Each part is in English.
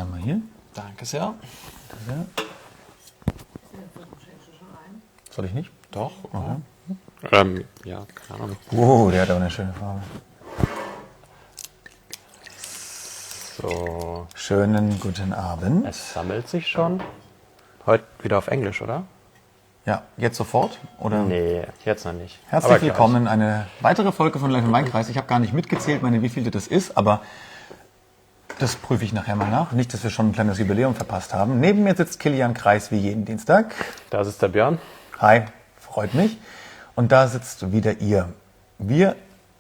Einmal hier. Danke sehr. Sehr. Soll ich nicht? Doch. Okay. Ja, keine Ahnung. Oh, der hat aber eine schöne Farbe. So, Schönen guten Abend. es sammelt sich schon. Heute wieder auf Englisch, oder? Ja, jetzt sofort? Oder? Nee, jetzt noch nicht. Aber Herzlich gleich. willkommen, eine weitere Folge von Live im Wein-Kreis. Ich habe gar nicht mitgezählt, wievielte das ist, aber das prüfe ich nachher mal nach. Nicht, dass wir schon ein kleines Jubiläum verpasst haben. Neben mir sitzt Kilian Kreis wie jeden Dienstag. Das ist der Björn. Hi, freut mich. Und da sitzt wieder ihr. Wir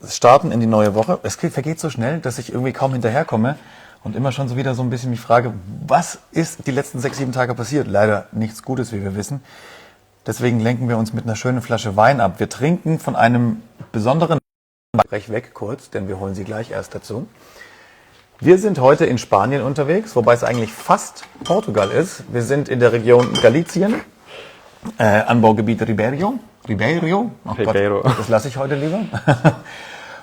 starten in die neue Woche. Es vergeht so schnell, dass ich irgendwie kaum hinterherkomme und immer schon so wieder so ein bisschen mich frage, was ist die letzten 6, 7 Tage passiert? Leider nichts Gutes, wie wir wissen. Deswegen lenken wir uns mit einer schönen Flasche Wein ab. Wir trinken von einem besonderen Brech weg kurz, denn wir holen sie gleich erst dazu. Wir sind heute in Spanien unterwegs, wobei es eigentlich fast Portugal ist. Wir sind in der Region Galicien, Anbaugebiet Ribeiro. Oh Ribeiro. Gott, das lasse ich heute lieber.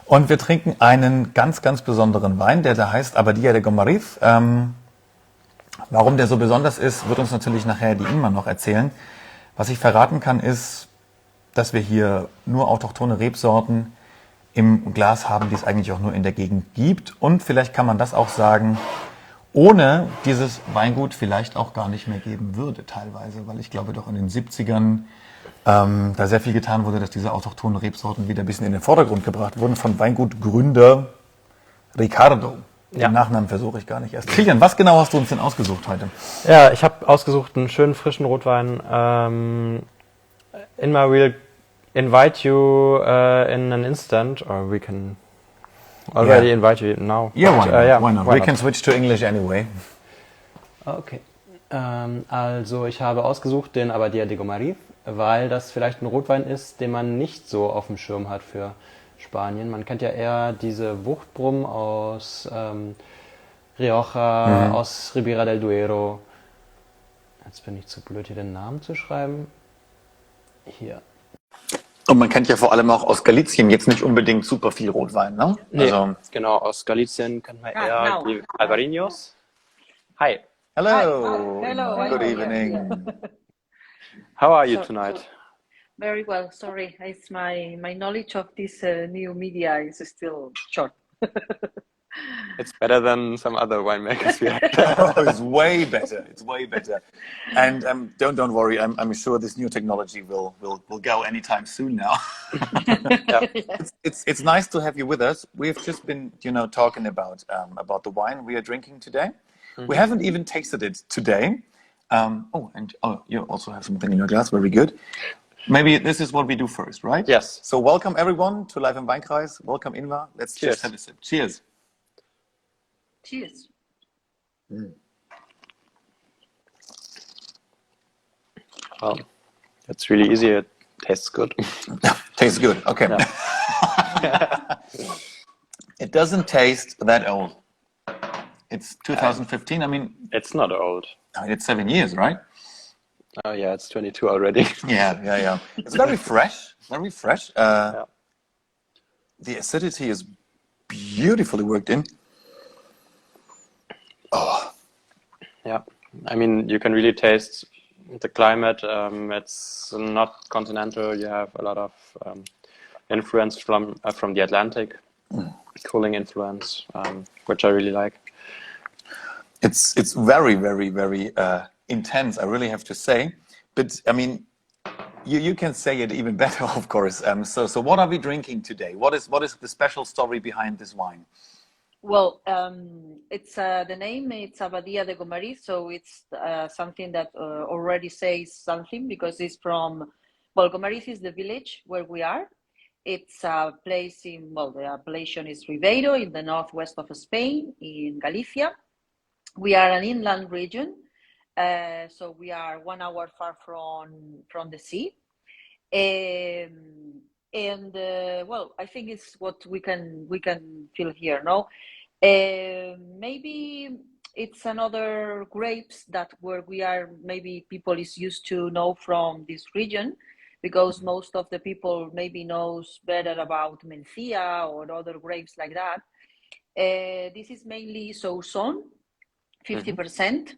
Und wir trinken einen ganz, ganz besonderen Wein, der da heißt Abadía de Gomariz. Warum der so besonders ist, wird uns natürlich nachher die Inma noch erzählen. Was ich verraten kann, ist, dass wir hier nur autochthone Rebsorten im Glas haben, die es eigentlich auch nur in der Gegend gibt. Und vielleicht kann man das auch sagen, ohne dieses Weingut vielleicht auch gar nicht mehr geben würde teilweise, weil ich glaube doch in den 70ern da sehr viel getan wurde, dass diese autochthonen Rebsorten wieder ein bisschen in den Vordergrund gebracht wurden von Weingutgründer Ricardo. Den Nachnamen versuche ich gar nicht erst. Kilian, was genau hast du uns denn ausgesucht heute? Ja, ich habe ausgesucht einen schönen frischen Rotwein. Inma will invite you in an instant, or we can already invite you now. Yeah, But, why not? why We not? can switch to English anyway. Okay. Also ich habe ausgesucht den Abadía de Gomariz, weil das vielleicht ein Rotwein ist, den man nicht so auf dem Schirm hat für Spanien. Man kennt ja eher diese Wuchtbrummen aus Rioja, aus Ribera del Duero. Jetzt bin ich zu blöd, hier den Namen zu schreiben. Hier. Und man kennt ja vor allem auch aus Galicien jetzt nicht unbedingt super viel Rotwein, ne? Nee, Also, genau, aus Galicien kennt man eher die Alvarinhos. Hi, hello. Hello. Good Hello. evening. how are you tonight? Very well. Sorry, it's my knowledge of this new media is still short. It's better than some other winemakers we have. Oh, it's way better. It's way better. And don't worry. I'm sure this new technology will go anytime soon now. It's nice to have you with us. We've just been talking about the wine we are drinking today. We haven't even tasted it today. You also have something in your glass. Very good. Maybe this is what we do first, right? Yes. So welcome everyone to Live im Wein-Kreis. Welcome Inma. Let's just have a sip. Cheers. Cheers. Well, it's really easy. It tastes good. Tastes good. Okay. Yeah. It doesn't taste that old. It's 2015. I mean, It's not old. it's 7 years, right? Oh yeah, it's 22 already. Yeah. It's very fresh. Very fresh. Yeah. The acidity is beautifully worked in. Oh, Yeah, I mean, you can really taste the climate. It's not continental. You have a lot of influence from the Atlantic, cooling influence, which I really like. it's very, very, very intense. I really have to say. But I mean, you can say it even better, of course. So what are we drinking today? What is the special story behind this wine? Well, it's the name. It's Abadía de Gomariz, so it's something that already says something because it's from. Well, Gomariz is the village where we are. It's a place the appellation is Ribeiro in the northwest of Spain, in Galicia. We are an inland region, so we are 1 hour far from the sea. I think it's what we can feel here. No, maybe it's another grapes that where we are. Maybe people is used to know from this region, because most of the people maybe knows better about Mencia or other grapes like that. This is mainly Sauzon, 50%.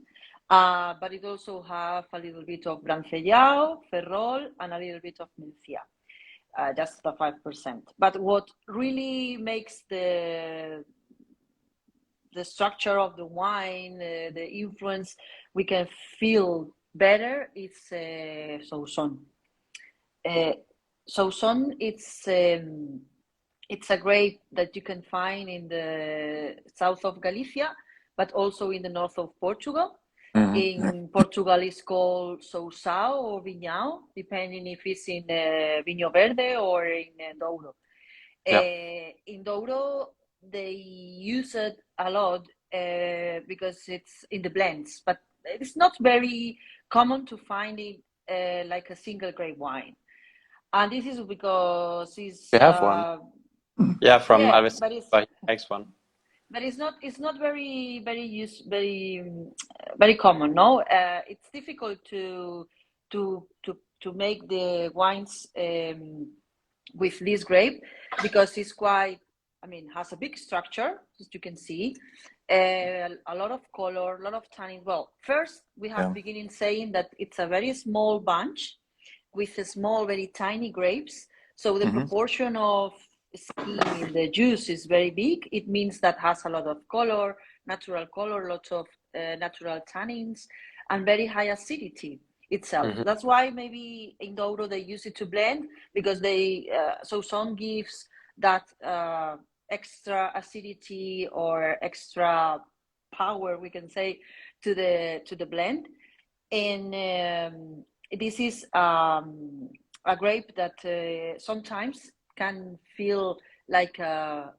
But it also have a little bit of Brancellao, Ferrol, and a little bit of Mencia. Just the 5%. But what really makes the structure of the wine, the influence we can feel better, it's Sauzon. Sauzon, it's a grape that you can find in the south of Galicia, but also in the north of Portugal. In Portugal, it's called Sousao or Vinhão, depending if it's in Vinho Verde or in Douro. In Douro, they use it a lot because it's in the blends, but it's not very common to find it like a single grape wine. And this is because it's... We have one. Yeah, from Alves, but it's, by next one. But it's not very common. No, it's difficult to make the wines with this grape because it's quite. I mean, has a big structure, as you can see, a lot of color, a lot of tannin. Well, first we have beginning saying that it's a very small bunch with a small, very tiny grapes. So the proportion of skin in the juice is very big. It means that has a lot of color, lots of natural tannins, and very high acidity itself. That's why maybe in Douro they use it to blend because Sauzon gives that extra acidity or extra power, we can say, to the blend. And this is a grape that sometimes can feel like a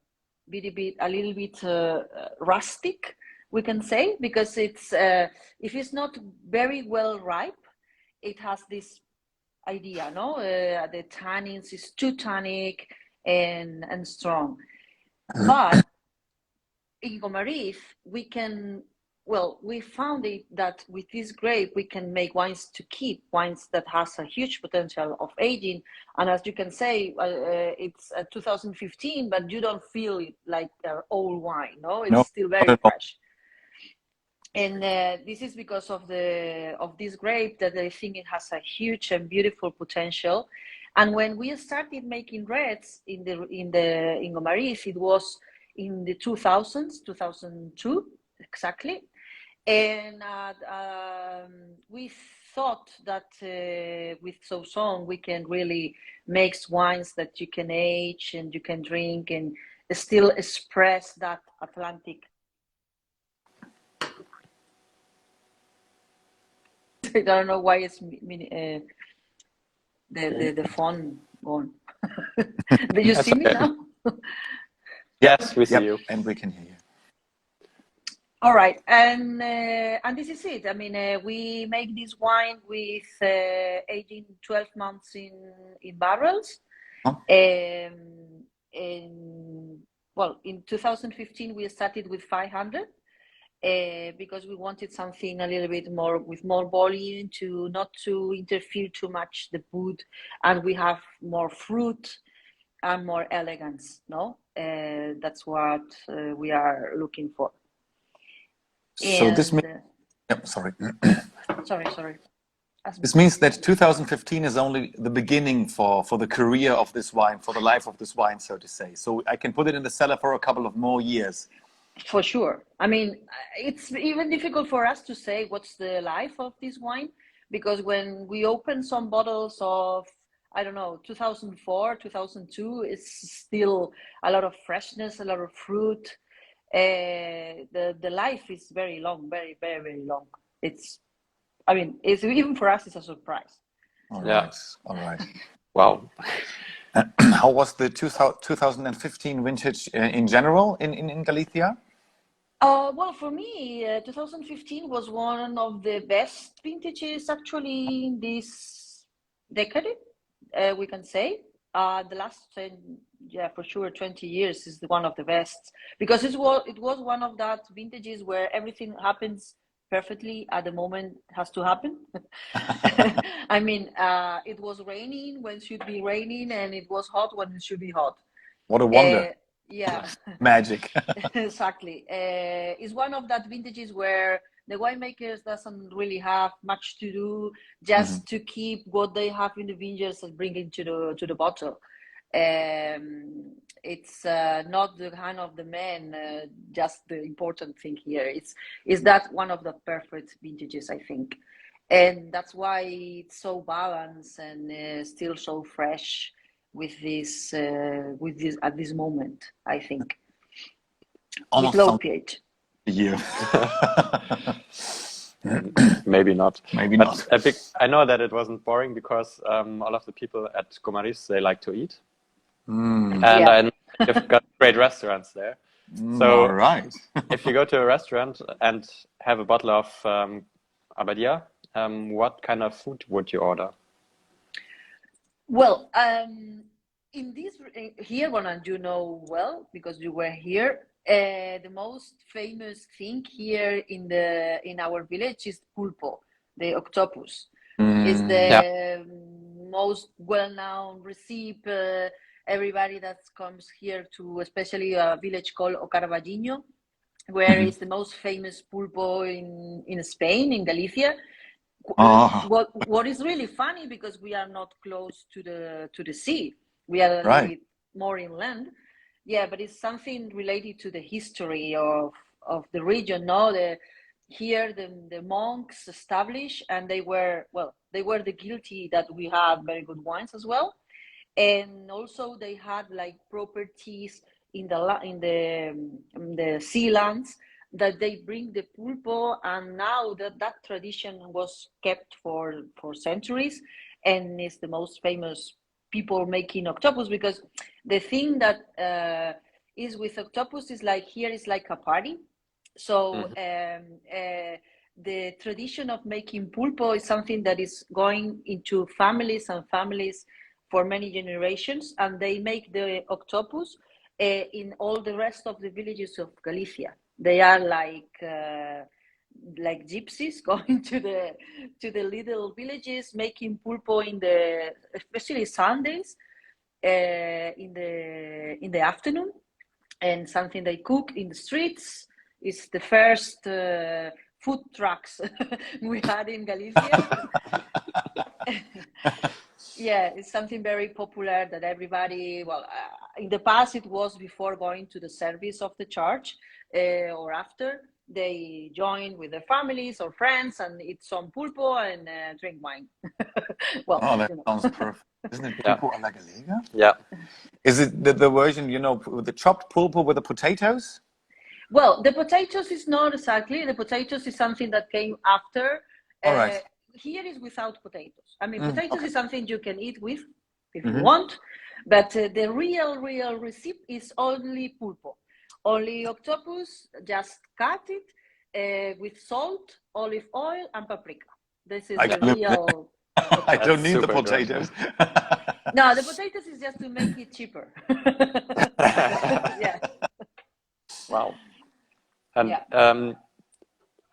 little bit rustic, we can say, because it's if it's not very well ripe, it has this idea, no? The tannins is too tannic and strong. But in Gomariz, we found it that with this grape, we can make wines to keep, wines that has a huge potential of aging. And as you can say, it's 2015, but you don't feel it like an old wine, no? It's still very fresh. And this is because of this grape that I think it has a huge and beautiful potential. And when we started making reds in Gomariz, it was in the 2000s, 2002 exactly. And we thought that with Sauzon we can really make wines that you can age and you can drink and still express that Atlantic. I don't know why it's the phone gone. Do you see me now? Yes, we see you, and we can hear you. All right, and this is it. I mean, we make this wine with aging 12 months in barrels. Well, in 2015 we started with 500 because we wanted something a little bit more with more volume to not to interfere too much the wood, and we have more fruit and more elegance. No, that's what we are looking for. So this means, sorry. Sorry. This means that 2015 is only the beginning for the career of this wine, for the life of this wine, so to say. So I can put it in the cellar for a couple of more years. For sure. I mean, it's even difficult for us to say what's the life of this wine, because when we open some bottles of, I don't know, 2004, 2002, it's still a lot of freshness, a lot of fruit. The life is very long, very, very, very long. It's even for us, it's a surprise. All right. Wow. How was the 2015 vintage in general in Galicia? Well, for me, 2015 was one of the best vintages actually in this decade, we can say. The last 10, for sure, 20 years is one of the best, because it was one of that vintages where everything happens perfectly at the moment it has to happen. I mean, it was raining when it should be raining, and it was hot when it should be hot. What a wonder. Yeah. Magic. Exactly. It's one of that vintages where the winemakers doesn't really have much to do, just to keep what they have in the vineyards and bring it to the bottle. It's not the hand of the man, just the important thing here. Is that one of the perfect vintages, I think, and that's why it's so balanced and still so fresh with this at this moment, I think. Almost With low pH. Here. Maybe not. Maybe but not. I know that it wasn't boring because all of the people at Gomariz, they like to eat. And Yeah. I know you've got great restaurants there. So all right. if you go to a restaurant and have a bottle of Abadía, what kind of food would you order? Well, in this here one, and you know well because you were here. The most famous thing here in our village is pulpo, the octopus. Is the most well-known recipe. Everybody that comes here to, especially a village called Ocarvalliño, where is the most famous pulpo in Spain, in Galicia. What is really funny, because we are not close to the sea, we are a little bit more inland. Yeah, but it's something related to the history of the region. No, here the monks established, and they were the guilty that we have very good wines as well, and also they had like properties in the sea lands that they bring the pulpo, and now that tradition was kept for centuries, and it's the most famous people making octopus, because the thing that is with octopus is like here is like a party. So the tradition of making pulpo is something that is going into families and families for many generations, and they make the octopus in all the rest of the villages of Galicia. They are like gypsies going to the little villages, making pulpo especially Sundays in the afternoon, and something they cook in the streets. It's the first food trucks we had in Galicia. Yeah, it's something very popular that everybody, in the past it was before going to the service of the church, or after. They join with their families or friends and eat some pulpo and drink wine. That sounds perfect. Isn't it pulpo a la gallega? Yeah. Is it the version, with the chopped pulpo with the potatoes? Well, the potatoes is not exactly. The potatoes is something that came after. All right. Here is without potatoes. I mean, potatoes is something you can eat with if you want, but the real recipe is only pulpo. Only octopus, just cut it with salt, olive oil, and paprika. This is the real. I don't need the potatoes. No, the potatoes is just to make it cheaper. Yeah. Wow. And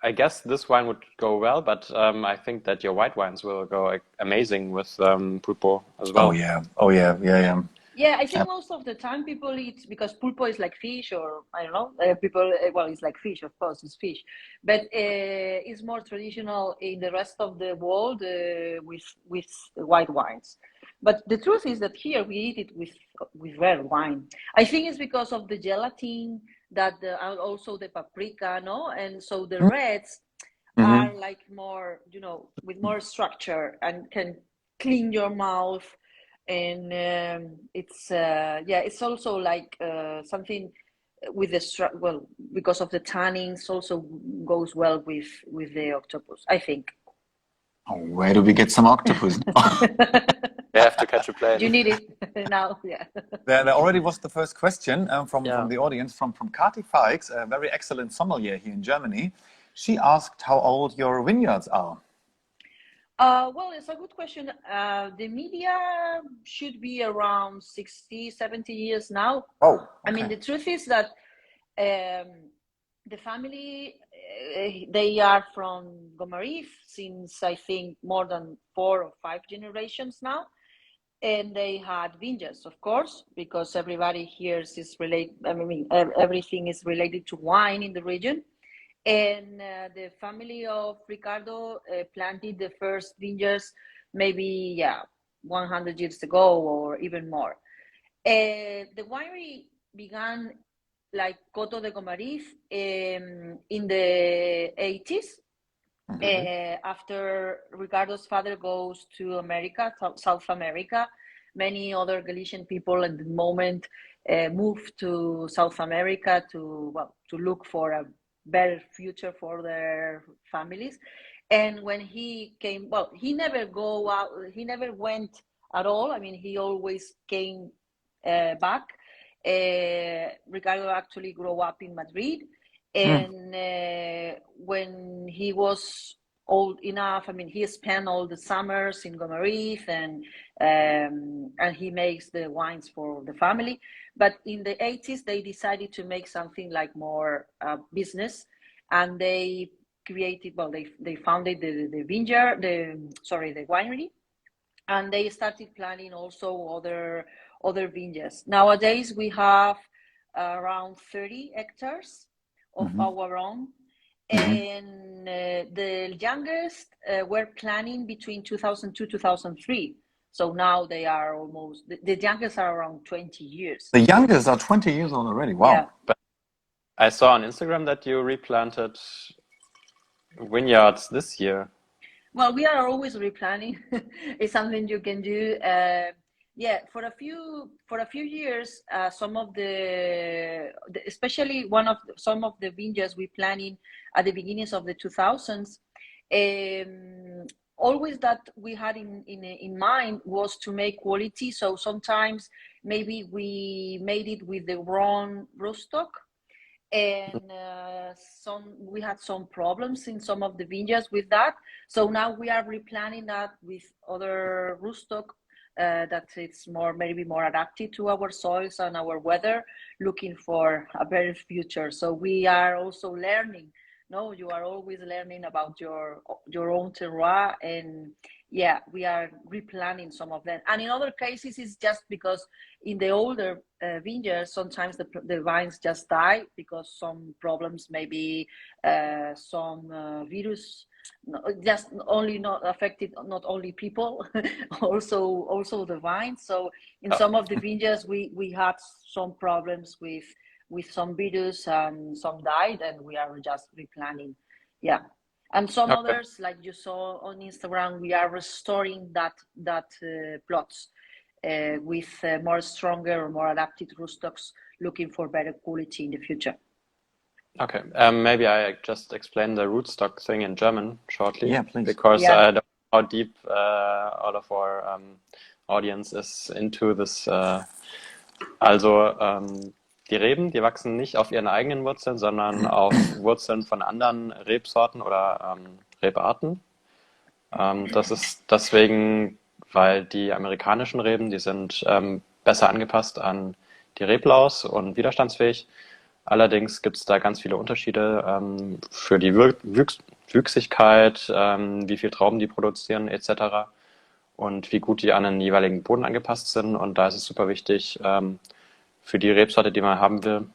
I guess this wine would go well, but I think that your white wines will go amazing with pulpo as well. Oh yeah. Yeah, I think most of the time people eat, because pulpo is like fish, or I don't know, it's like fish, of course, it's fish. But it's more traditional in the rest of the world with white wines. But the truth is that here we eat it with red wine. I think it's because of the gelatin, that also the paprika, no? And so the reds are like more, with more structure and can clean your mouth. And it's also like something with the because of the tannins, also goes well with the octopus, I think. Oh, where do we get some octopus? We have to catch a plane. You need it now, yeah. There already was the first question from the audience, from Kati Fikes, a very excellent sommelier here in Germany. She asked how old your vineyards are. Well, it's a good question. The media should be around 60, 70 years now. Oh, okay. I mean, the truth is that the family, they are from Gomariz since, I think, more than 4 or 5 generations now. And they had vineyards, of course, because everybody here is related. I mean, everything is related to wine in the region. And the family of Ricardo planted the first vineyards maybe 100 years ago or even more. The winery began like Coto de Gomariz in the 80s. After Ricardo's father goes to America, South America, many other Galician people at the moment moved to South America to look for a better future for their families. And when he came, he never went at all. I mean, he always came back. Ricardo actually grew up in Madrid. And when he was old enough, I mean, he spent all the summers in Gomariz, and he makes the wines for the family. But in the 80s, they decided to make something like more business, and they created. They founded the vineyard, the winery, and they started planning also other vineyards. Nowadays, we have around 30 hectares of our own, and the youngest were planning between 2002 2003. So now they are almost, the youngest are around 20 years. The youngest are 20 years old already. Wow. Yeah. But I saw on Instagram that you replanted vineyards this year. Well, we are always replanting. It's something you can do. For a few years, some of especially some of the vineyards we planning at the beginnings of the 2000s, always that we had in mind was to make quality. So sometimes maybe we made it with the wrong rootstock, and we had some problems in some of the vineyards with that. So now we are replanting that with other rootstock that it's maybe more adapted to our soils and our weather, looking for a better future. So we are also learning. No, you are always learning about your own terroir, and we are replanting some of them. And in other cases, it's just because in the older vineyards, sometimes the vines just die because some problems, maybe some virus, just only not affected not only people, also the vines. So in some of the vineyards, we had some problems with some virus, and some died, and we are just replanting. And some others, like you saw on Instagram, we are restoring that plots with more stronger or more adapted rootstocks, looking for better quality in the future. Okay, maybe I just explain the rootstock thing in German shortly. Yeah, please. Because I don't know how deep all of our audience is into this. Die Reben, die wachsen nicht auf ihren eigenen Wurzeln, sondern auf Wurzeln von anderen Rebsorten oder Rebarten. Das ist deswegen, weil die amerikanischen Reben, die sind besser angepasst an die Reblaus und widerstandsfähig. Allerdings gibt es da ganz viele Unterschiede für die Wüchsigkeit, wie viel Trauben die produzieren etc. und wie gut die an den jeweiligen Boden angepasst sind. Und da ist es super wichtig, für die Rebsorte, die man haben will,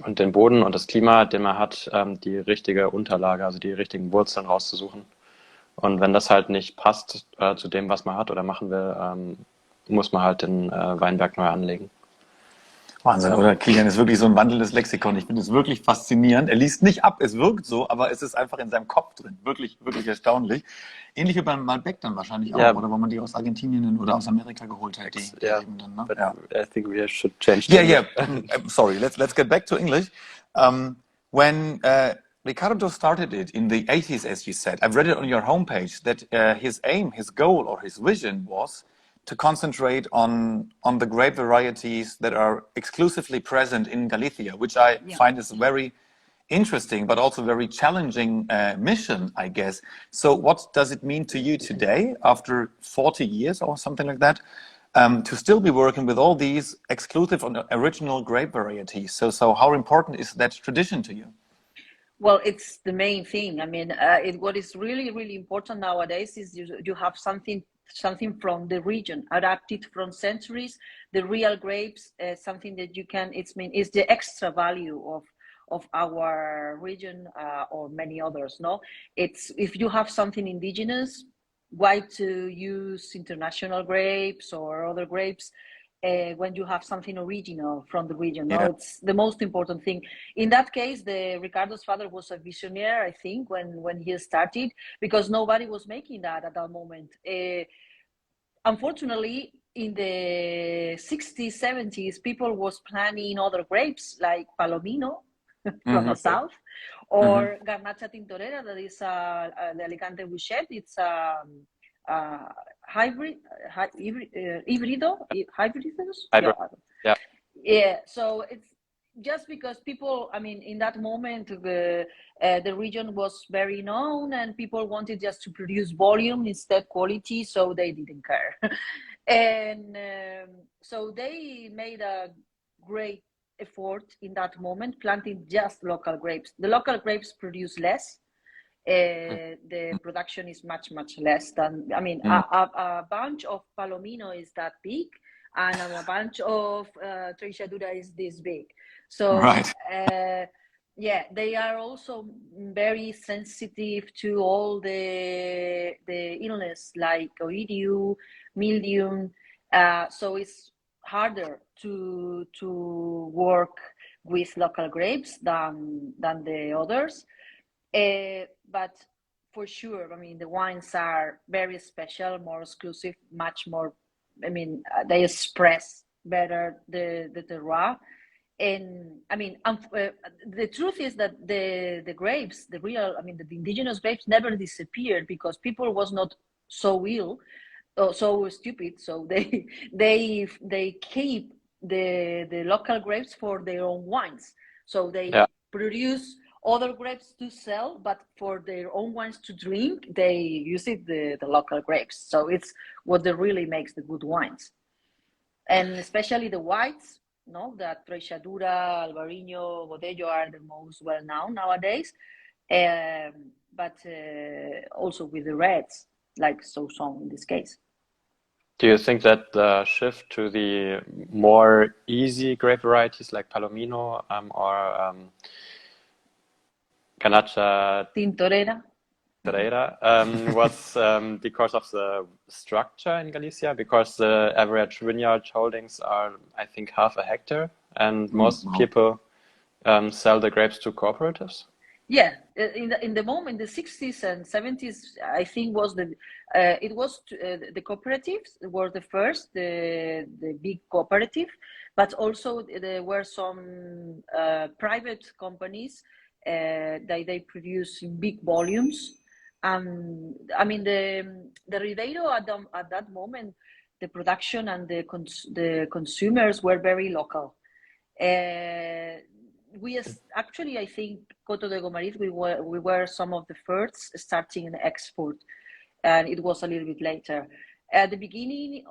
und den Boden und das Klima, den man hat, die richtige Unterlage, also die richtigen Wurzeln rauszusuchen. Und wenn das halt nicht passt zu dem, was man hat oder machen will, muss man halt den Weinberg neu anlegen. Wahnsinn, oder? Kilian ist wirklich so ein wandelndes Lexikon. Ich finde es wirklich faszinierend. Er liest nicht ab, es wirkt so, aber es ist einfach in seinem Kopf drin. Wirklich, wirklich erstaunlich. Ähnlich wie beim Malbec dann wahrscheinlich auch, oder wo man die aus Argentinien oder aus Amerika geholt hat. Die Reben dann, ne? But I think we should change. Sorry, let's get back to English. When Ricardo started it in the 80s, as you said, I've read it on your homepage that his aim, his goal or his vision was to concentrate on the grape varieties that are exclusively present in Galicia, which I find is very interesting, but also very challenging mission, I guess. So what does it mean to you today, after 40 years or something like that, to still be working with all these exclusive and original grape varieties? So how important is that tradition to you? Well, it's the main thing. I mean, what is really, really important nowadays is you have something something from the region, adapted from centuries. The real grapes, something that you can, is the extra value of our region or many others. No, it's if you have something indigenous, why to use international grapes or other grapes when you have something original from the region? No, it's the most important thing. In that case, Ricardo's father was a visionary, I think, when he started, because nobody was making that at that moment. Unfortunately, in the 60s, 70s, people was planting other grapes like Palomino from the south, or Garnacha Tintorera, that is the Alicante Bouchet. It's hybridus. Yeah. So it's just because people, I mean, in that moment, the region was very known, and people wanted just to produce volume instead quality, so they didn't care. And so they made a great effort in that moment, planting just local grapes. The local grapes produce less. The production is much less than, I mean, a bunch of Palomino is that big, and a bunch of Treixadura is this big. So yeah, they are also very sensitive to all the illness like oidium, mildew. So it's harder to work with local grapes than the others. But for sure, I mean, the wines are very special, more exclusive, much more, I mean, they express better the terroir. And I mean, the truth is that the grapes, the real, I mean, the indigenous grapes never disappeared because people was not so ill or so stupid. So they keep the local grapes for their own wines. So they produce other grapes to sell, but for their own wines to drink, they use the local grapes. So it's what really makes the good wines. And especially the whites, no, that Treixadura, Albarino, Godello are the most well known nowadays. But also with the reds, like Sauzon in this case. Do you think that the shift to the more easy grape varieties like Palomino or Garnacha Tintorera was because of the structure in Galicia? Because the average vineyard holdings are, I think, half a hectare, and most people sell the grapes to cooperatives. Yeah, in the moment, the 60s and 70s, I think was the cooperatives were the first, the big cooperative, but also there were some private companies that they produce in big volumes. I mean, the Ribeiro at that moment, the production and the consumers were very local. We actually, I think, Coto de Gomariz, we were some of the first starting an export, and it was a little bit later. At the beginning,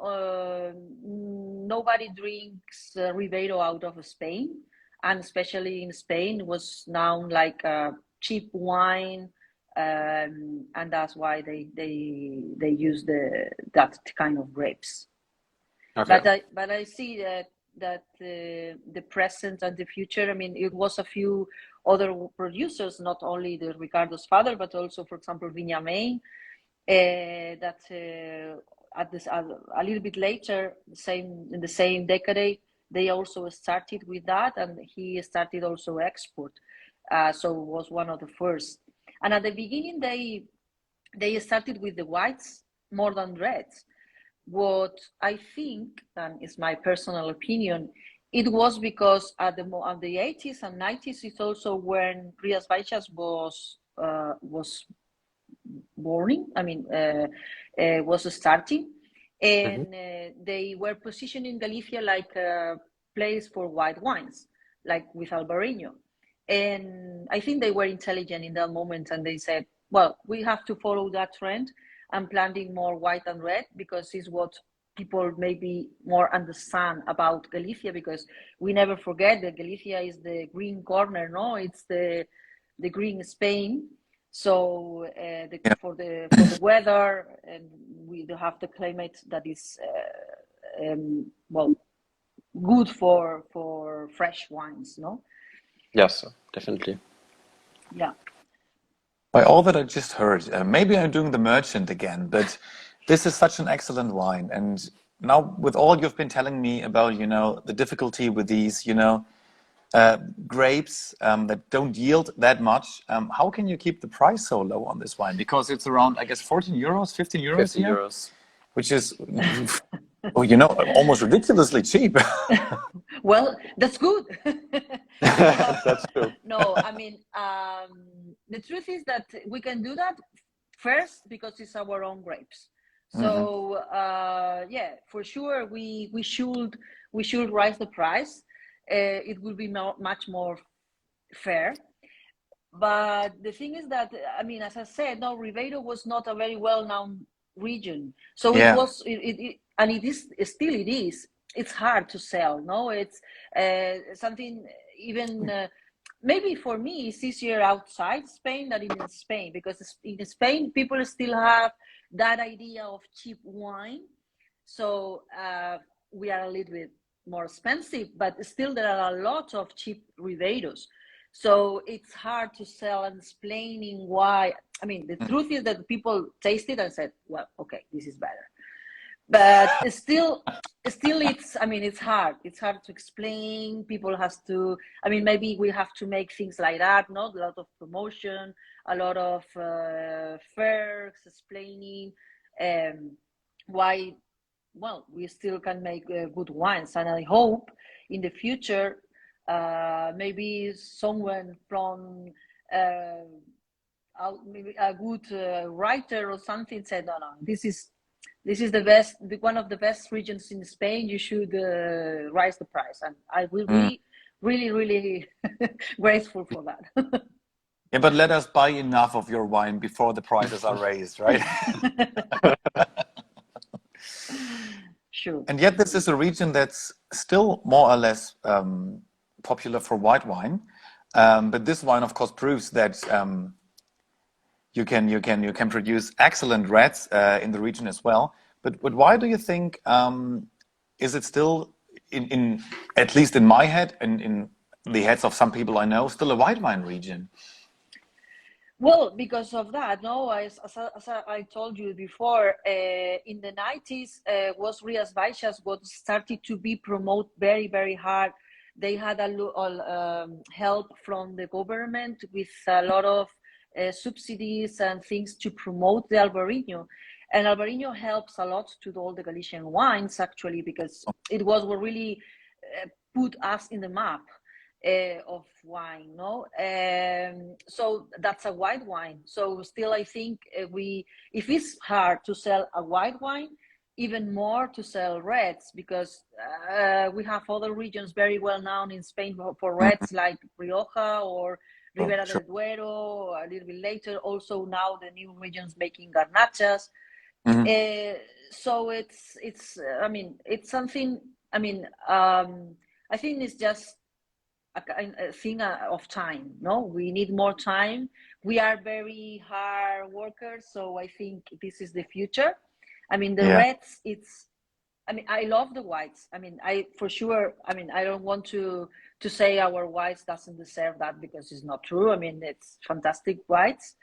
nobody drinks Ribeiro out of Spain, and especially in Spain, it was known like a cheap wine, and that's why they use that kind of grapes. Okay. But I see that the present and the future, I mean, it was a few other producers, not only the Ricardo's father, but also, for example, Viña Main, that a little bit later, in the same decade, they also started with that, and he started also export. So was one of the first. And at the beginning, they started with the whites more than reds. What I think, and it's my personal opinion, it was because at the 80s and 90s, it's also when Rías Baixas was born. I mean, was starting, and they were positioning Galicia like a place for white wines, like with Albarino. And I think they were intelligent in that moment, and they said, well, we have to follow that trend and planting more white and red, because it's what people maybe more understand about Galicia, because we never forget that Galicia is the green corner, no? It's the green Spain. So for the weather, and we do have the climate that is good for fresh wines, no? Yes, definitely. Yeah. By all that I just heard, maybe I'm doing the merchant again, but this is such an excellent wine. And now with all you've been telling me about, the difficulty with these, grapes that don't yield that much, how can you keep the price so low on this wine? Because it's around, I guess, 14 euros, 15 euros 50 here, euros. which is, almost ridiculously cheap. Well, that's good. That's true. No, I mean, the truth is that we can do that first because it's our own grapes. So for sure we should raise the price. It will be much more fair. But the thing is that, I mean, as I said, no, Ribeiro was not a very well-known region. So it was, and it is still. It is. It's hard to sell. No, it's something even. Maybe for me, it's easier outside Spain than in Spain, because in Spain, people still have that idea of cheap wine. So we are a little bit more expensive, but still there are a lot of cheap Ribeiros. So it's hard to sell and explaining why. I mean, the truth is that people taste it and said, well, okay, this is better. But still it's, I mean, it's hard to explain. People has to, I mean, maybe we have to make things like that, not a lot of promotion, a lot of fairs explaining why, well, we still can make good wines. And I hope in the future maybe someone from maybe a good writer or something said, no, this is the best, one of the best regions in Spain. You should raise the price, and I will be really grateful for that. Yeah, but let us buy enough of your wine before the prices are raised, right? Sure. And yet this is a region that's still more or less popular for white wine. But this wine, of course, proves that you can produce excellent reds in the region as well. But why do you think is it still in at least in my head and in the heads of some people I know still a white wine region? Well, because of that, no, as I told you before, in the 90s was Rías Baixas what started to be promoted very, very hard. They had help from the government with a lot of subsidies and things to promote the Albarino. And Albarino helps a lot to all the Galician wines, actually, because it was what really put us in the map of wine, no? So that's a white wine. So still, I think if it's hard to sell a white wine, even more to sell reds, because we have other regions very well known in Spain for reds, like Rioja or Ribera del Duero, a little bit later. Also now the new regions making garnachas. So it's I mean, it's something, I mean, I think it's just a thing of time. No, we need more time. We are very hard workers, so I think this is the future. I mean, the reds, I mean, I love the whites. I mean, I don't want to say our whites doesn't deserve that, because it's not true. I mean, it's fantastic whites,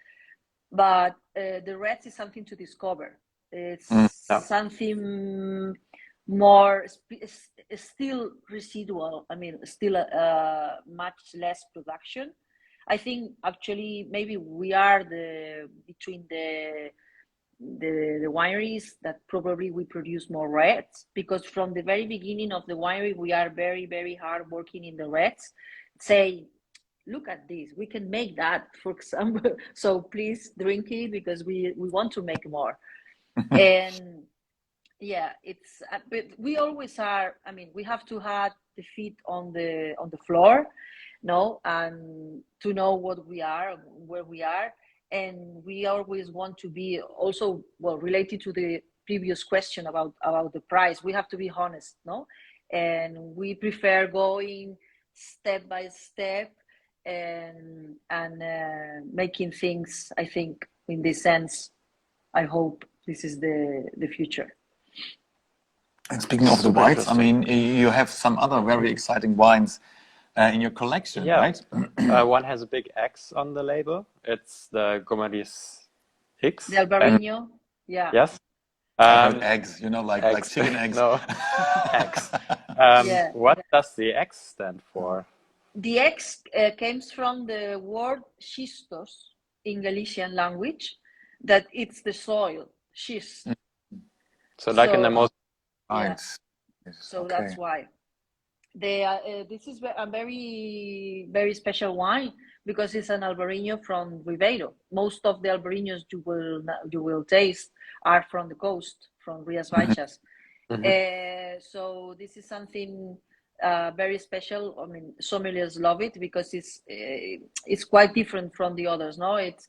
but the reds is something to discover. It's something more still residual. I mean, still much less production. I think actually maybe we are between the wineries that probably we produce more reds, because from the very beginning of the winery we are very, very hard working in the reds. Say, look at this, we can make that, for example, so please drink it because we want to make more. And yeah, it's but we always are, I mean, we have to have the feet on the floor, no, and to know what we are, where we are. And we always want to be also, well, related to the previous question about the price, we have to be honest, no? And we prefer going step by step and making things. I think in this sense, I hope this is the future. And speaking of the whites, I mean, you have some other very exciting wines in your collection, right? One has a big X on the label. It's the Gomariz X. The Albarino, yeah. Yes. I heard eggs, like eggs. chicken eggs. No, X. Yeah. What does the X stand for? The X comes from the word schistos in Galician language, that it's the soil, schist. So like in the most... Right. Yeah. So that's why. This is a very, very special wine because it's an Albarino from Ribeiro. Most of the Albarinos you will taste are from the coast, from Rías Baixas. So this is something very special. I mean, sommeliers love it because it's quite different from the others. No, it's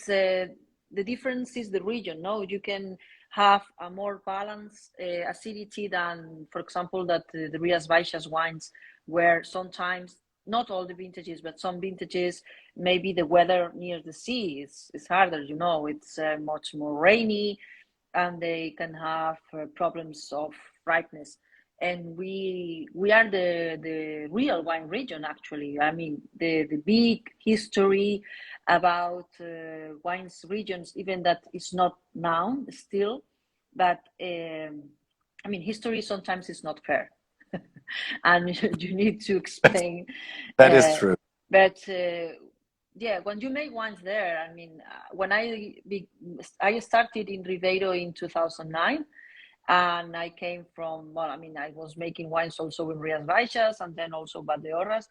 the difference is the region. No, you can have a more balanced acidity than, for example, that the Rías Baixas wines, where sometimes, not all the vintages, but some vintages, maybe the weather near the sea is harder, it's much more rainy and they can have problems of ripeness. And we are the real wine region, actually. I mean, the big history about wines regions, even that is not known still, but I mean, history sometimes is not fair. And you need to explain. That is true. But yeah, when you make wines there, I mean, when I started in Ribeiro in 2009, and I came from, I was making wines also in Rías Baixas and then also Valdeorras.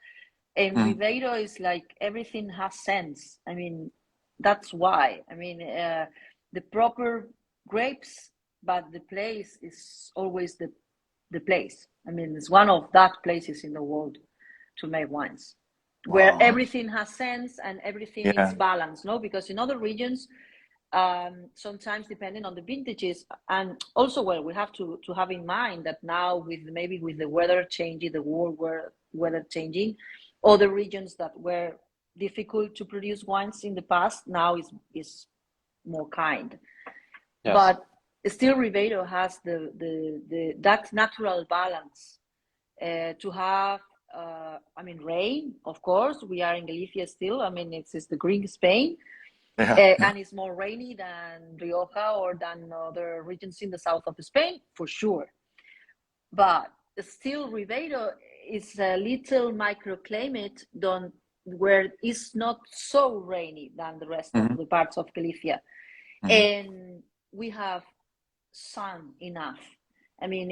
And Ribeiro is like everything has sense. I mean, that's why. I mean, the proper grapes, but the place is always the place. I mean, it's one of that places in the world to make wines, where everything has sense and everything is balanced, no? Because in other regions, sometimes depending on the vintages, and also, we have to have in mind that now with the weather changing, the world weather changing, other regions that were difficult to produce wines in the past now is more kind. Yes. But still, Ribeiro has that natural balance to have. Rain, of course. We are in Galicia still. I mean, it's the green Spain. And it's more rainy than Rioja or than other regions in the south of Spain, for sure. But still, Ribeiro is a little microclimate where it's not so rainy than the rest of the parts of Galicia. And we have sun enough. I mean,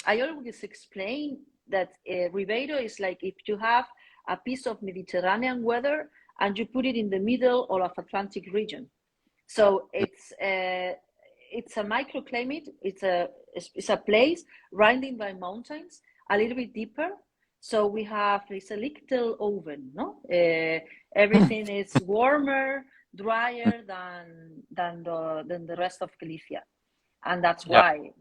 I always explain that Ribeiro is like if you have a piece of Mediterranean weather and you put it in the middle of Atlantic region. So it's a microclimate. It's a place surrounded by mountains, a little bit deeper. So it's a little oven, no? Everything is warmer, drier than the rest of Galicia, and that's why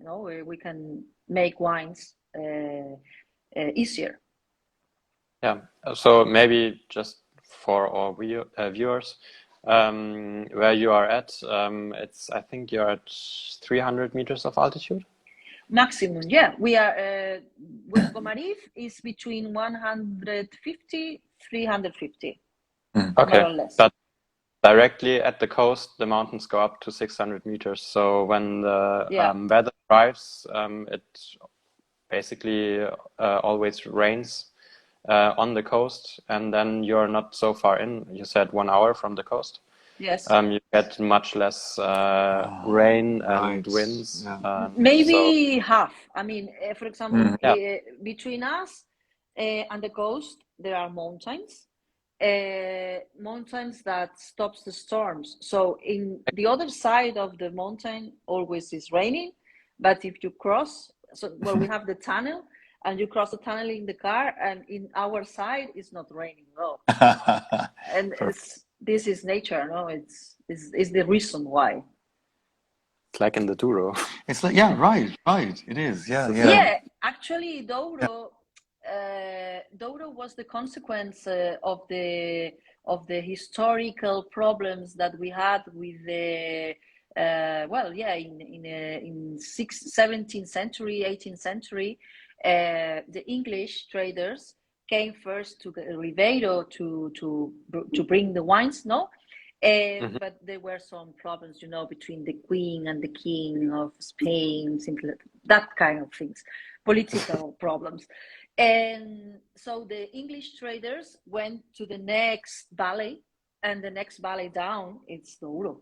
we can make wines easier. Yeah. So maybe just for our viewers, where you are at, I think you're at 300 meters of altitude. Maximum, yeah. We are with Gomariz is between 150, 350. Okay, more or less. But directly at the coast, the mountains go up to 600 meters. So when the weather arrives, it basically always rains on the coast, and then you're not so far in. You said 1 hour from the coast. Yes. You get much less rain and winds. Maybe half. I mean, for example, between us and the coast, there are mountains. Mountains that stops the storms. So in the other side of the mountain always is raining, but if you cross, we have the tunnel, and you cross the tunnel in the car, and in our side it's not raining at all. And this is nature, no? It's the reason why. It's like in the Douro. It's like right. It is, yeah. Yeah, actually, Douro Douro was the consequence of the historical problems that we had with the in 17th century, 18th century, the English traders came first to the Ribeiro to bring the wines, no? But there were some problems, between the queen and the king of Spain, that kind of things, political problems. And so the English traders went to the next valley, and the next valley down, it's Douro.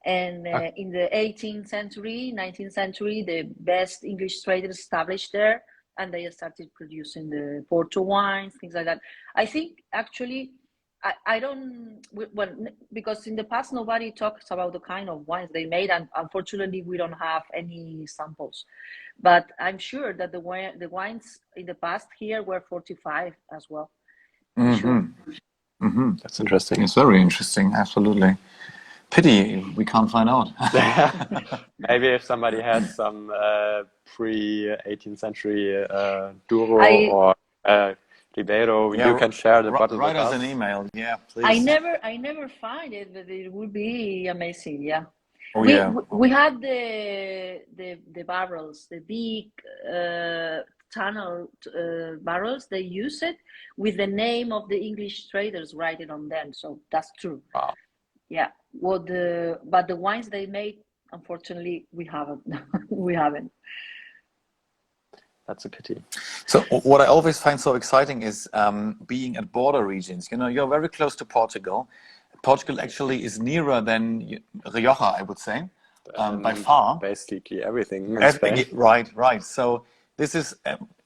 And in the 18th century, 19th century, the best English traders established there, and they started producing the Porto wines, things like that. I think actually, I don't, well, because in the past nobody talks about the kind of wines they made, and unfortunately we don't have any samples. But I'm sure that the wines in the past here were fortified as well. Sure. That's interesting. It's very interesting, absolutely. Pity we can't find out. Maybe if somebody has some pre-18th century Douro or Ribeiro, you can share the bottle with us. Write us an email, yeah, please. I never find it, but it would be amazing, yeah. We had the barrels, the big tunnel barrels. They use it with the name of the English traders writing on them, so that's true. Wow. Yeah. But the wines they made, unfortunately, we haven't. We haven't. That's a pity. So what I always find so exciting is being at border regions. You're very close to Portugal. Portugal actually is nearer than Rioja, I would say, by far. Basically everything in Spain. Right. So this is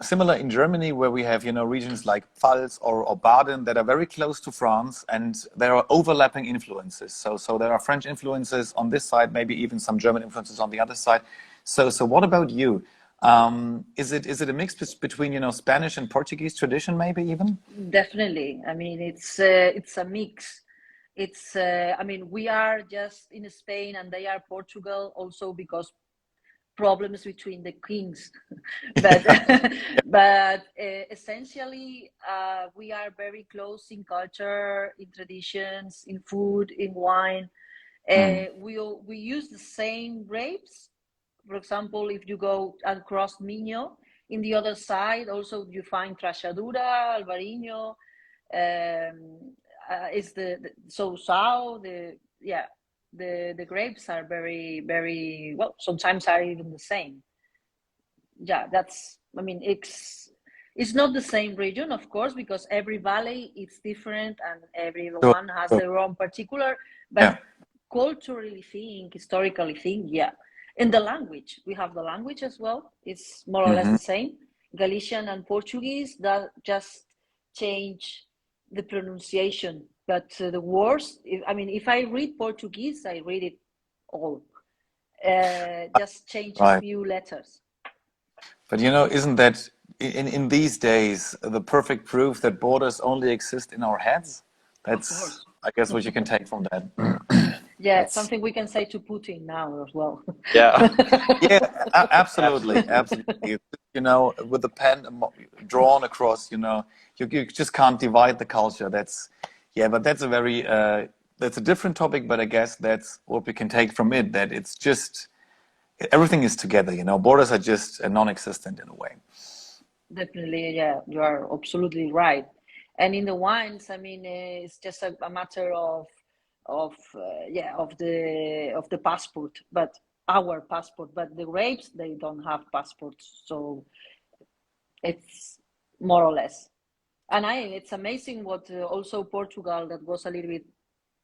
similar in Germany, where we have, regions like Pfalz or Baden that are very close to France, and there are overlapping influences. So there are French influences on this side, maybe even some German influences on the other side. So what about you? Is it a mix between Spanish and Portuguese tradition, maybe even? Definitely. I mean, it's a mix. It's we are just in Spain and they are Portugal, also because problems between the kings, but essentially we are very close in culture, in traditions, in food, in wine. We use the same grapes. For example, if you go across Minho, in the other side also you find Trachadura, Alvarinho, is the grapes are very, very well, sometimes are even the same. Yeah, it's not the same region, of course, because every valley is different and everyone has their own particular, but culturally think, historically think, in the language, we have the language as well. It's more or less the same. Galician and Portuguese, that just change the pronunciation. But the words, if I read Portuguese, I read it all. Just change a few letters. But isn't that, in these days, the perfect proof that borders only exist in our heads? That's, I guess, what you can take from that. Yeah, that's something we can say to Putin now as well. Yeah, absolutely. With the pen drawn across, you just can't divide the culture. But that's a very that's a different topic. But I guess that's what we can take from it. That it's just everything is together. Borders are just non-existent in a way. Definitely, yeah, you are absolutely right. And in the wines, it's just a matter of the passport, but our passport. But the grapes, they don't have passports, so it's more or less. And it's amazing what also Portugal, that was a little bit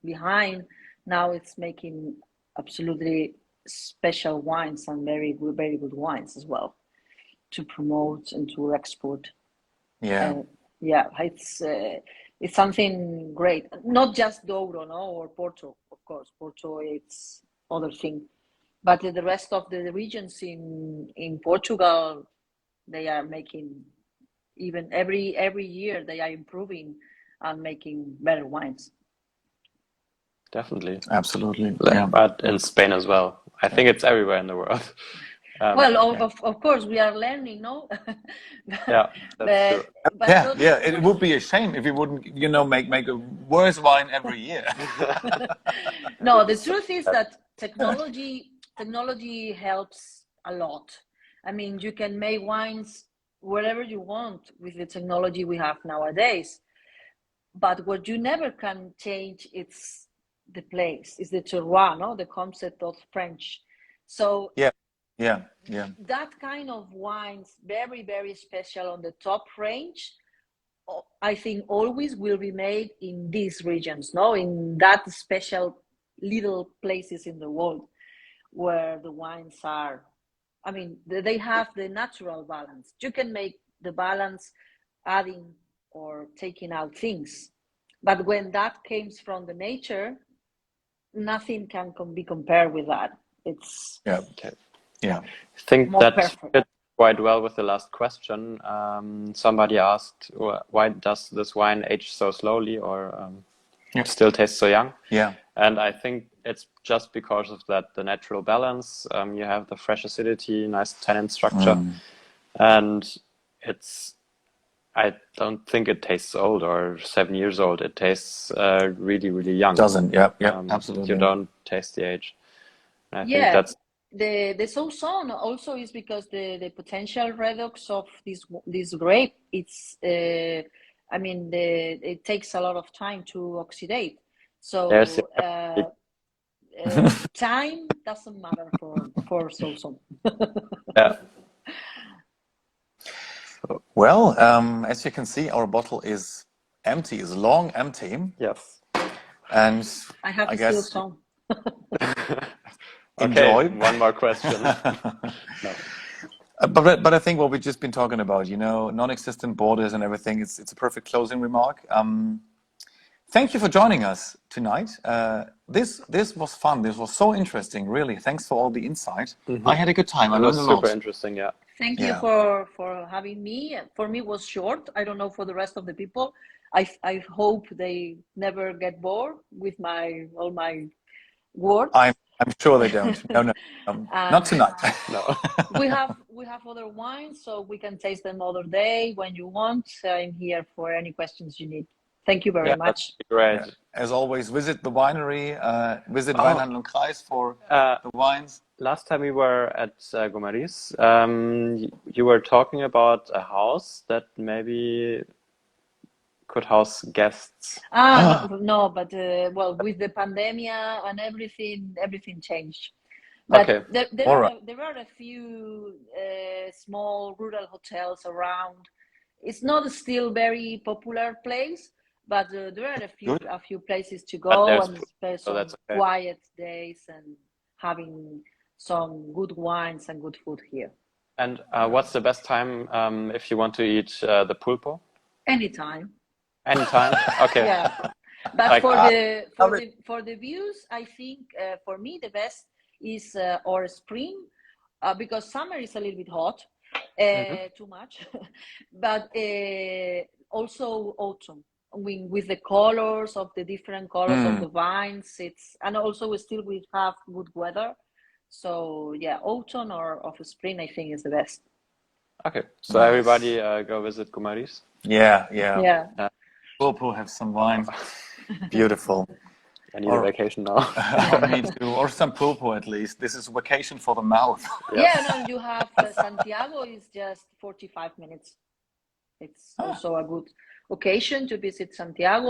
behind, now it's making absolutely special wines and very good wines as well to promote and to export. It's something great. Not just Douro, or Porto, of course. Porto, it's other thing. But the rest of the regions in Portugal, they are making, even every year, they are improving and making better wines. Definitely. Absolutely. But in Spain as well. I think it's everywhere in the world. Well, of course, we are learning, no? Yeah, that's true. But Yeah. It would be a shame if we wouldn't, make a worse wine every year. No, the truth is that technology helps a lot. I mean, you can make wines wherever you want with the technology we have nowadays. But what you never can change is the place, is the terroir, no? The concept of French. So Yeah. that kind of wines, very, very special on the top range, I think always will be made in these regions, no? In that special little places in the world where the wines are, I mean, they have the natural balance. You can make the balance adding or taking out things. But when that comes from the nature, nothing can be compared with that. It's Okay. Yeah. I think more that perfect. fits quite well with the last question. Somebody asked, why does this wine age so slowly or still taste so young? Yeah. And I think it's just because of that, the natural balance. You have the fresh acidity, nice tannin structure, and I don't think it tastes old or 7 years old. It tastes really, really young. Doesn't. Yeah. Absolutely. You don't taste the age. And I think Yeah, that's the saison also is because the potential redox of this grape, it's I mean it takes a lot of time to oxidate. So there's time doesn't matter for saison. yeah. Well, as you can see, our bottle is empty, is long empty, Yes. I and have I still guess some. enjoy. Okay, one more question. No. But I think what we've just been talking about, non-existent borders and everything, it's a perfect closing remark. Thank you for joining us tonight. This was fun. This was so interesting, really. Thanks for all the insight. I had a good time. I It learned was a lot. super interesting, yeah. Thank you for having me. For me, it was short. I don't know for the rest of the people. I hope they never get bored with all my words. I'm sure they don't. No, not tonight. No. we have other wines, so we can taste them other day when you want. I'm here for any questions you need. Thank you very much. That'd be great. As always, visit the winery, visit Wein-Kreis for the wines. Last time we were at Gomariz, you were talking about a house that maybe could house guests. No, but well, with the pandemic and everything changed. But Okay. there are a few small rural hotels around. It's not still very popular place, but there are a few places to go and spend some quiet days and having some good wines and good food here. And what's the best time if you want to eat the pulpo? Anytime. Anytime? Okay. Yeah. But for the views, I think for me the best is or spring, because summer is a little bit hot, too much, but also autumn. With the colors of the different colors of the vines, and also we have good weather. So yeah, autumn or of spring, I think is the best. Okay, so everybody go visit Gomariz. Yeah. We'll have some wine. Beautiful. I need a vacation now. Me too. Or some pulpo at least. This is vacation for the mouth. No, you have Santiago is just 45 minutes. It's also a good occasion to visit Santiago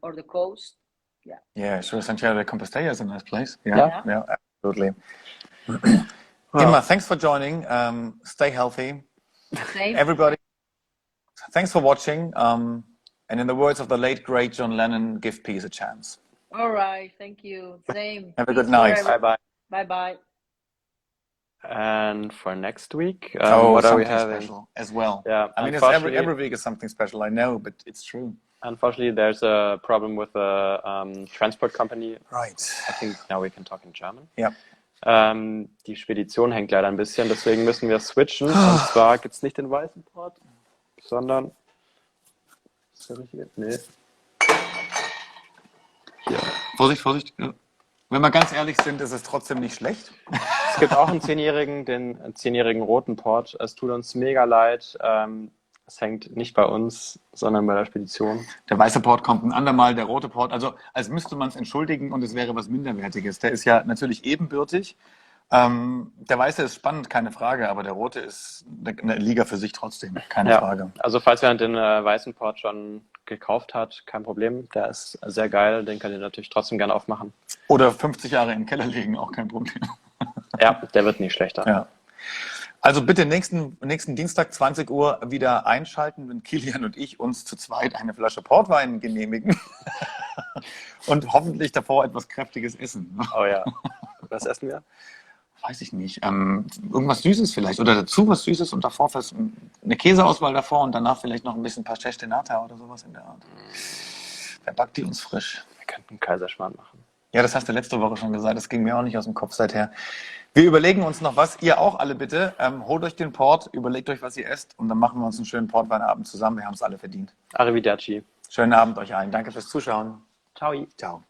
or the coast. Yeah, sure. Santiago de Compostela is a nice place. Yeah. Absolutely. Inma, thanks for joining. Stay healthy. Same. Everybody, thanks for watching. And in the words of the late, great John Lennon, give peace a chance. All right. Thank you. Same. Have a good night. Bye-bye. Bye-bye. And for next week, what are we having? Special as well. Yeah, I mean, it's every week is something special, I know, but it's true. Unfortunately, there's a problem with the transport company. Right. I think now we can talk in German. Ja. Die Spedition hängt leider ein bisschen, deswegen müssen wir switchen. Und zwar gibt es nicht den weißen Port, sondern... Ist der richtige? Nee. Hier. Vorsicht. Wenn wir ganz ehrlich sind, ist es trotzdem nicht schlecht. Es gibt auch einen 10-jährigen, den 10-jährigen roten Port. Es tut uns mega leid. Es hängt nicht bei uns, sondern bei der Spedition. Der weiße Port kommt ein andermal, der rote Port, also als müsste man es entschuldigen und es wäre was Minderwertiges. Der ist ja natürlich ebenbürtig. Der weiße ist spannend, keine Frage, aber der rote ist eine Liga für sich trotzdem, keine Frage. Also falls jemand den weißen Port schon gekauft hat, kein Problem. Der ist sehr geil, den könnt ihr natürlich trotzdem gerne aufmachen. Oder 50 Jahre in den Keller legen, auch kein Problem. Ja, der wird nicht schlechter. Ja. Also bitte nächsten Dienstag 20 Uhr wieder einschalten, wenn Kilian und ich uns zu zweit eine Flasche Portwein genehmigen und hoffentlich davor etwas Kräftiges essen. Oh ja. Was essen wir? Weiß ich nicht. Irgendwas Süßes vielleicht oder dazu was Süßes und davor eine Käseauswahl davor und danach vielleicht noch ein bisschen Pastéis de Nata oder sowas in der Art. Wer backt die uns frisch? Wir könnten einen Kaiserschmarrn machen. Ja, das hast du letzte Woche schon gesagt. Das ging mir auch nicht aus dem Kopf seither. Wir überlegen uns noch was. Ihr auch alle bitte. Holt euch den Port, überlegt euch, was ihr esst und dann machen wir uns einen schönen Portweinabend zusammen. Wir haben es alle verdient. Arrivederci. Schönen Abend euch allen. Danke fürs Zuschauen. Ciao. Ciao.